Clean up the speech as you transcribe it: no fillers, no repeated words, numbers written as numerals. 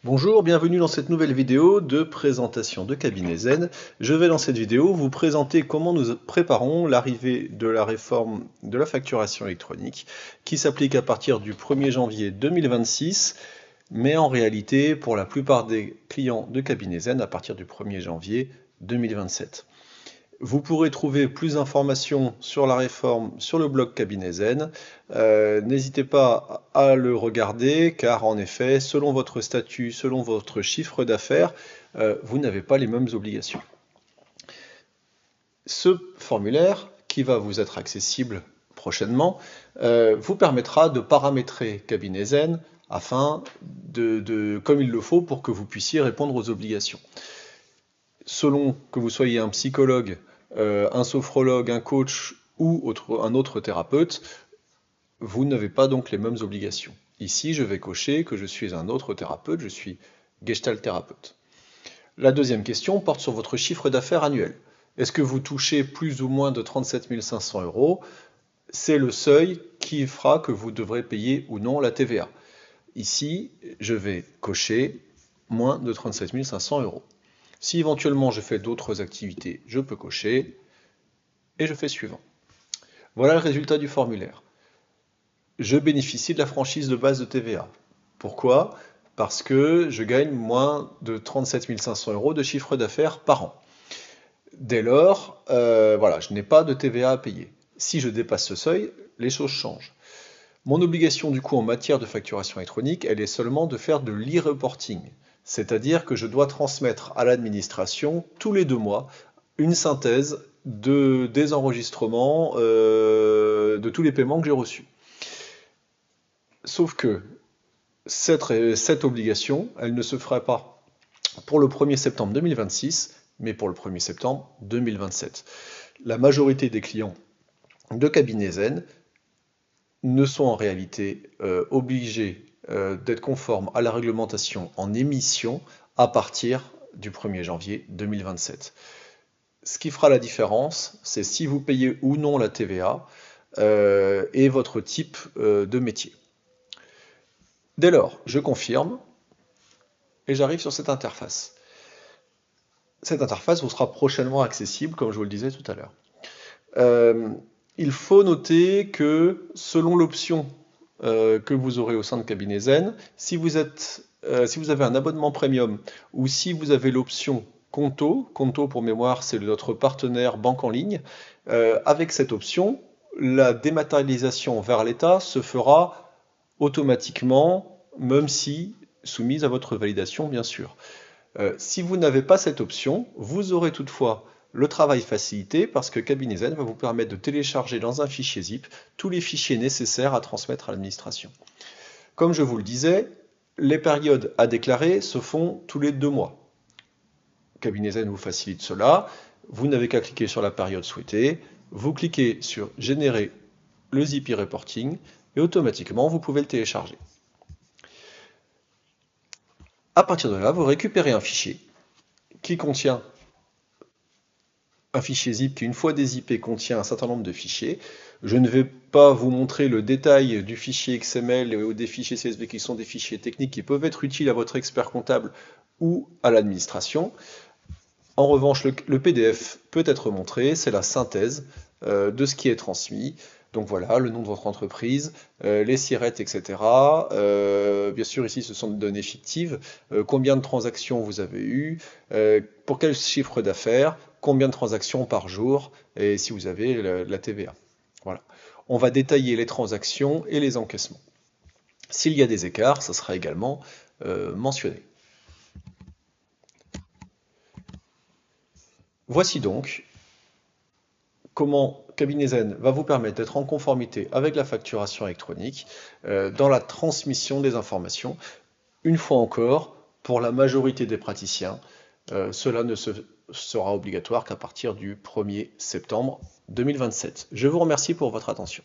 Bonjour, bienvenue dans cette nouvelle vidéo de présentation de Cabinet Zen. Je vais dans cette vidéo vous présenter comment nous préparons l'arrivée de la réforme de la facturation électronique qui s'applique à partir du 1er janvier 2026, mais en réalité pour la plupart des clients de Cabinet Zen à partir du 1er janvier 2027. Vous pourrez trouver plus d'informations sur la réforme sur le blog Cabinet Zen. N'hésitez pas à le regarder car en effet, selon votre statut, selon votre chiffre d'affaires, vous n'avez pas les mêmes obligations. Ce formulaire, qui va vous être accessible prochainement, vous permettra de paramétrer Cabinet Zen afin comme il le faut pour que vous puissiez répondre aux obligations. Selon que vous soyez un psychologue, un sophrologue, un coach ou un autre thérapeute, vous n'avez pas donc les mêmes obligations. Ici, je vais cocher que je suis un autre thérapeute, je suis Gestalt thérapeute. La deuxième question porte sur votre chiffre d'affaires annuel. Est-ce que vous touchez plus ou moins de 37 500 €? C'est le seuil qui fera que vous devrez payer ou non la TVA. Ici, je vais cocher moins de 37 500 €. Si éventuellement je fais d'autres activités, je peux cocher et je fais suivant. Voilà le résultat du formulaire. Je bénéficie de la franchise de base de TVA. Pourquoi? Parce que je gagne moins de 37 500 € de chiffre d'affaires par an. Dès lors, voilà, je n'ai pas de TVA à payer. Si je dépasse ce seuil, les choses changent. Mon obligation du coup en matière de facturation électronique, elle est seulement de faire de l'e-reporting. C'est-à-dire que je dois transmettre à l'administration tous les 2 mois une synthèse des enregistrements de tous les paiements que j'ai reçus. Sauf que cette obligation, elle ne se fera pas pour le 1er septembre 2026, mais pour le 1er septembre 2027. La majorité des clients de Cabinet Zen ne sont en réalité obligés d'être conformes à la réglementation en émission à partir du 1er janvier 2027. Ce qui fera la différence, c'est si vous payez ou non la TVA et votre type de métier. Dès lors, je confirme et j'arrive sur cette interface. Cette interface vous sera prochainement accessible, comme je vous le disais tout à l'heure. Il faut noter que selon l'option que vous aurez au sein de Cabinet Zen, si vous avez un abonnement premium ou si vous avez l'option Conto pour mémoire c'est notre partenaire banque en ligne, avec cette option, la dématérialisation vers l'État se fera automatiquement, même si soumise à votre validation bien sûr. Si vous n'avez pas cette option, vous aurez toutefois le travail facilité parce que Cabinet Zen va vous permettre de télécharger dans un fichier zip tous les fichiers nécessaires à transmettre à l'administration. Comme je vous le disais, les périodes à déclarer se font tous les 2 mois. Cabinet Zen vous facilite cela. Vous n'avez qu'à cliquer sur la période souhaitée, vous cliquez sur générer le zip e-reporting et automatiquement vous pouvez le télécharger. À partir de là, vous récupérez un fichier qui contient un fichier zip qui, une fois dézippé, contient un certain nombre de fichiers. Je ne vais pas vous montrer le détail du fichier XML ou des fichiers CSV qui sont des fichiers techniques qui peuvent être utiles à votre expert comptable ou à l'administration. En revanche, le PDF peut être montré, c'est la synthèse de ce qui est transmis. Donc voilà, le nom de votre entreprise, les SIRET, etc. Bien sûr, ici, ce sont des données fictives. Combien de transactions vous avez eues, pour quel chiffre d'affaires, combien de transactions par jour, et si vous avez la TVA. Voilà. On va détailler les transactions et les encaissements. S'il y a des écarts, ça sera également mentionné. Voici donc comment Cabinet Zen va vous permettre d'être en conformité avec la facturation électronique dans la transmission des informations. Une fois encore, pour la majorité des praticiens, cela ne sera obligatoire qu'à partir du 1er septembre 2027. Je vous remercie pour votre attention.